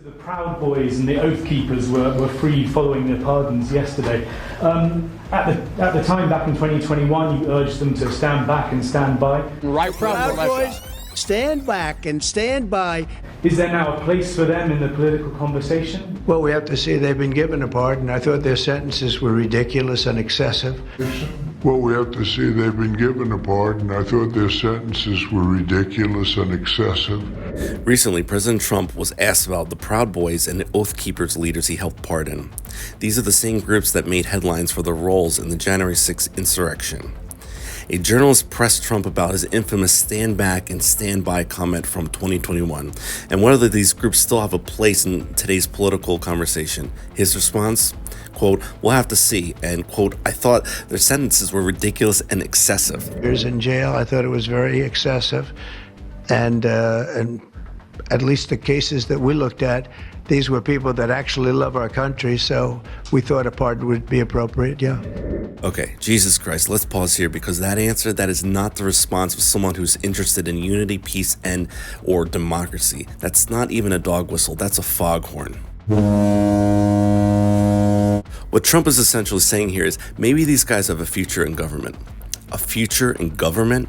The Proud Boys and the Oath Keepers were free following the pardons yesterday. At the time, back in 2021, you urged them to stand back and stand by. Right, Proud Boys, stand back and stand by. Is there now a place for them in the political conversation? Well, we have to see they've been given a pardon. I thought their sentences were ridiculous and excessive. Well, we have to see they've been given a pardon. I thought their sentences were ridiculous and excessive. Recently, President Trump was asked about the Proud Boys and the Oath Keepers leaders he helped pardon. These are the same groups that made headlines for their roles in the January 6th insurrection. A journalist pressed Trump about his infamous stand back and stand by comment from 2021 and whether these groups still have a place in today's political conversation. His response, quote, "We'll have to see," and quote, "I thought their sentences were ridiculous and excessive." Years in jail, I thought it was very excessive. And at least the cases that we looked at, these were people that actually love our country, so we thought a pardon would be appropriate, yeah. Okay, Jesus Christ, let's pause here because that is not the response of someone who's interested in unity, peace, and or democracy. That's not even a dog whistle, that's a foghorn. What Trump is essentially saying here is maybe these guys have a future in government. A future in government?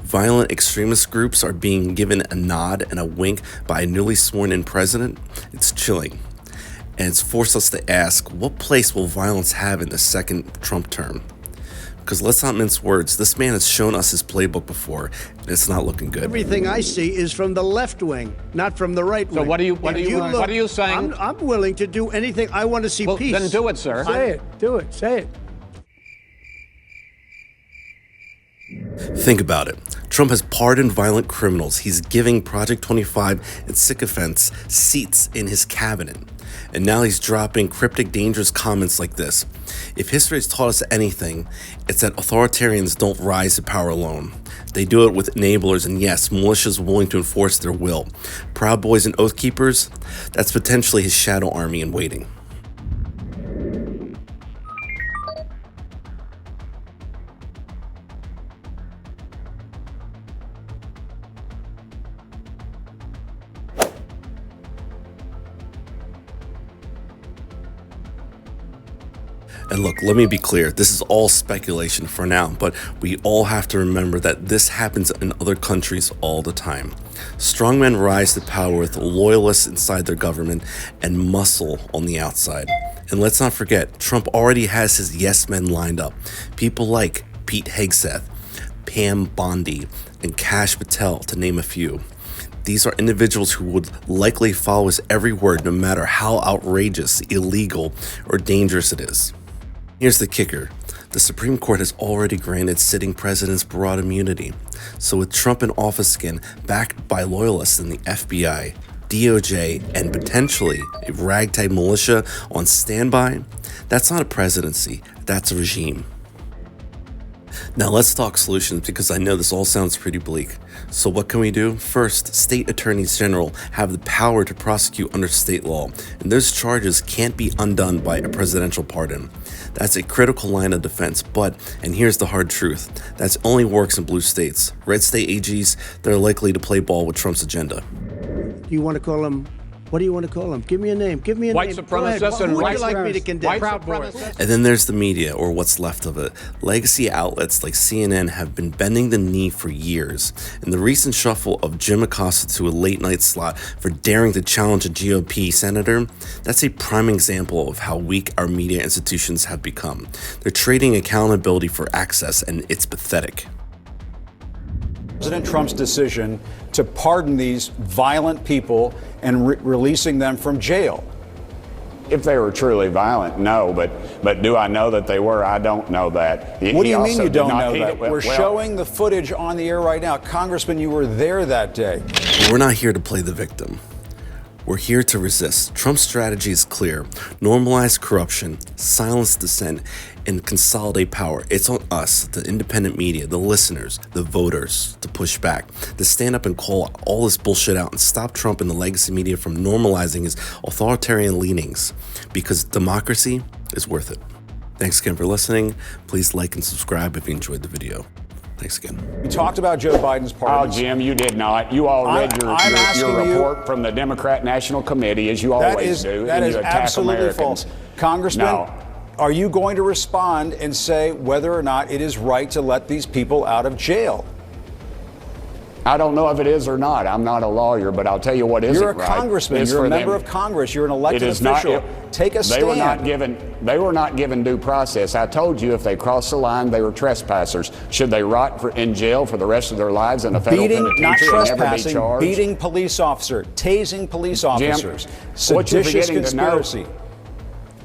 Violent extremist groups are being given a nod and a wink by a newly sworn-in president? It's chilling. And it's forced us to ask, what place will violence have in the second Trump term? Because let's not mince words, this man has shown us his playbook before, and it's not looking good. Everything I see is from the left wing, not from the right wing. So what are you saying? I'm willing to do anything. I want to see peace. Then do it, sir. Say it. Do it. Say it. Think about it. Trump has pardoned violent criminals. He's giving Project 25 and sycophants seats in his cabinet. And now he's dropping cryptic, dangerous comments like this. If history has taught us anything, it's that authoritarians don't rise to power alone. They do it with enablers and, yes, militias willing to enforce their will. Proud Boys and Oath Keepers, that's potentially his shadow army in waiting. And look, let me be clear, this is all speculation for now, but we all have to remember that this happens in other countries all the time. Strongmen rise to power with loyalists inside their government and muscle on the outside. And let's not forget, Trump already has his yes men lined up. People like Pete Hegseth, Pam Bondi, and Kash Patel, to name a few. These are individuals who would likely follow his every word no matter how outrageous, illegal, or dangerous it is. Here's the kicker. The Supreme Court has already granted sitting presidents broad immunity. So with Trump in office again, backed by loyalists in the FBI, DOJ, and potentially a ragtag militia on standby, that's not a presidency, that's a regime. Now let's talk solutions because I know this all sounds pretty bleak. So what can we do? First, state attorneys general have the power to prosecute under state law, and those charges can't be undone by a presidential pardon. That's a critical line of defense, but, and here's the hard truth, that only works in blue states. Red state AGs, they're likely to play ball with Trump's agenda. You want to call him? What do you want to call him? Give me a name. Give me a White name. supremacists and Who would white you like me to condemn? White supremacists. And then there's the media, or what's left of it. Legacy outlets like CNN have been bending the knee for years. And the recent shuffle of Jim Acosta to a late-night slot for daring to challenge a GOP senator, that's a prime example of how weak our media institutions have become. They're trading accountability for access, and it's pathetic. President Trump's decision to pardon these violent people and releasing them from jail. If they were truly violent, no, but do I know that they were? I don't know that. What do you mean you don't know that? We're showing the footage on the air right now. Congressman, you were there that day. We're not here to play the victim. We're here to resist. Trump's strategy is clear. Normalize corruption, silence dissent, and consolidate power. It's on us, the independent media, the listeners, the voters, to push back, to stand up and call all this bullshit out and stop Trump and the legacy media from normalizing his authoritarian leanings, because democracy is worth it. Thanks again for listening. Please like and subscribe if you enjoyed the video. Thanks again. We talked about Joe Biden's Oh, pardons. Jim, you did not. You all read your you- report from the Democrat National Committee, as you always do. That and is you attack absolutely Americans. false. Congressman, No. are you going to respond and say whether or not it is right to let these people out of jail? I don't know if it is or not. I'm not a lawyer, but I'll tell you what isn't You're a right. congressman. is You're for a member them- of Congress. You're an elected It is not- official. Take a stand. They were not given due process. I told you if they crossed the line, they were trespassers. Should they rot in jail for the rest of their lives in a federal Beating, not penitentiary and never be trespassing, charged? beating police officer, tasing police officers, what you're seditious forgetting to know- conspiracy.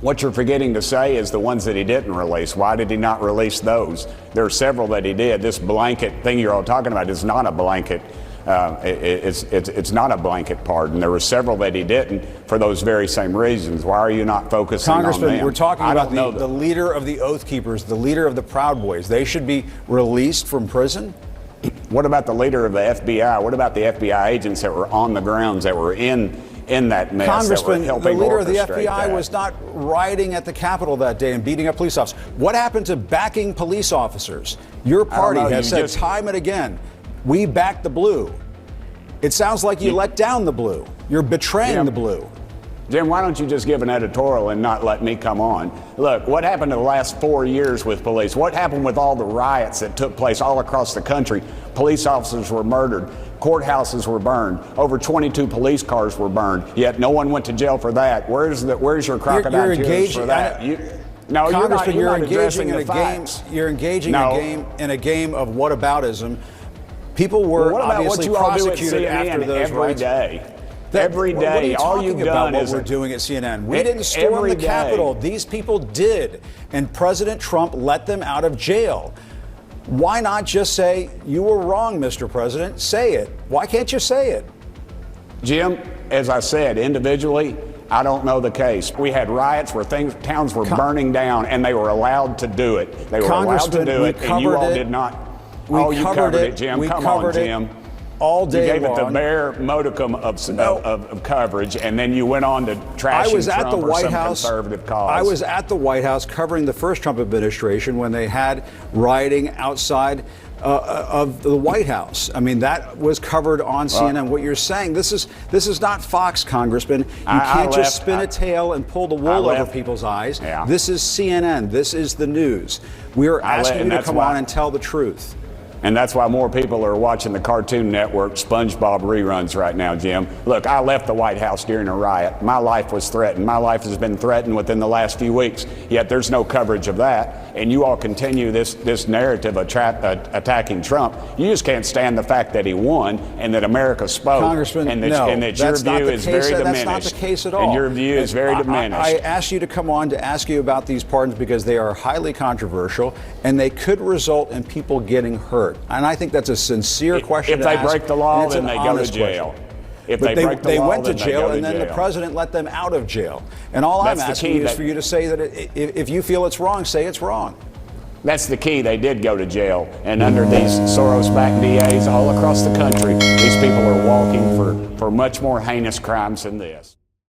What you're forgetting to say is the ones that he didn't release. Why did he not release those? There are several that he did. This blanket thing you're all talking about is not a blanket. It's not a blanket pardon. There were several that he didn't for those very same reasons. Why are you not focusing on them? Congressman, we're talking about know the leader of the Oath Keepers, the leader of the Proud Boys. They should be released from prison? What about the leader of the FBI? What about the FBI agents that were on the grounds, that were in that mess? Congressman, that were the helping leader of the orchestrate FBI that? was not rioting at the Capitol that day and beating up police officers. What happened to backing police officers? Your party know, has you said just- time and again, we back the blue. It sounds like you let down the blue. You're betraying the blue. Jim, why don't you just give an editorial and not let me come on? Look, what happened in the last 4 years with police? What happened with all the riots that took place all across the country? Police officers were murdered. Courthouses were burned. Over 22 police cars were burned. Yet no one went to jail for that. Where's your crocodile You're tears engaging for that? No, Congressman, you're not engaging addressing in the a game. facts. You're engaging No. in a game of whataboutism. People were What about obviously what you all do at prosecuted after CNN those every riots. day? What Every are day, you all talking you've about done what is we're doing at CNN. We didn't storm every the day. Capitol. These people did, and President Trump let them out of jail. Why not just say you were wrong, Mr. President? Say it. Why can't you say it? Jim, as I said, individually, I don't know the case. We had riots where towns were burning down, and they were allowed to do it. They were allowed to do it, and you all did not. You covered it, Jim. Come on, Jim. All day You gave long. it the bare modicum of coverage, and then you went on to trash I was at Trump the or White some House. conservative cause. I was at the White House covering the first Trump administration when they had rioting outside of the White House. I mean, that was covered on CNN. What you're saying, this is not Fox, Congressman. You can't just spin a tail and pull the wool over people's eyes. Yeah. This is CNN. This is the news. We are asking you to come on and tell the truth. And that's why more people are watching the Cartoon Network SpongeBob reruns right now, Jim. Look, I left the White House during a riot. My life was threatened. My life has been threatened within the last few weeks. Yet there's no coverage of that. And you all continue this narrative of attacking Trump. You just can't stand the fact that he won and that America spoke. Congressman, and that, no, and that your that's not view the is case. very That's diminished. not the case at all. And your view is very diminished. I asked you to come on to ask you about these pardons because they are highly controversial and they could result in people getting hurt. And I think that's a sincere question. If they break the law, then they go to jail. If But they break the law, went to then they jail, go to and then the jail. president let them out of jail. And all I'm That's the asking key you is that- for you to say that if you feel it's wrong, say it's wrong. That's the key. They did go to jail. And under these Soros-backed DAs all across the country, these people are walking for much more heinous crimes than this.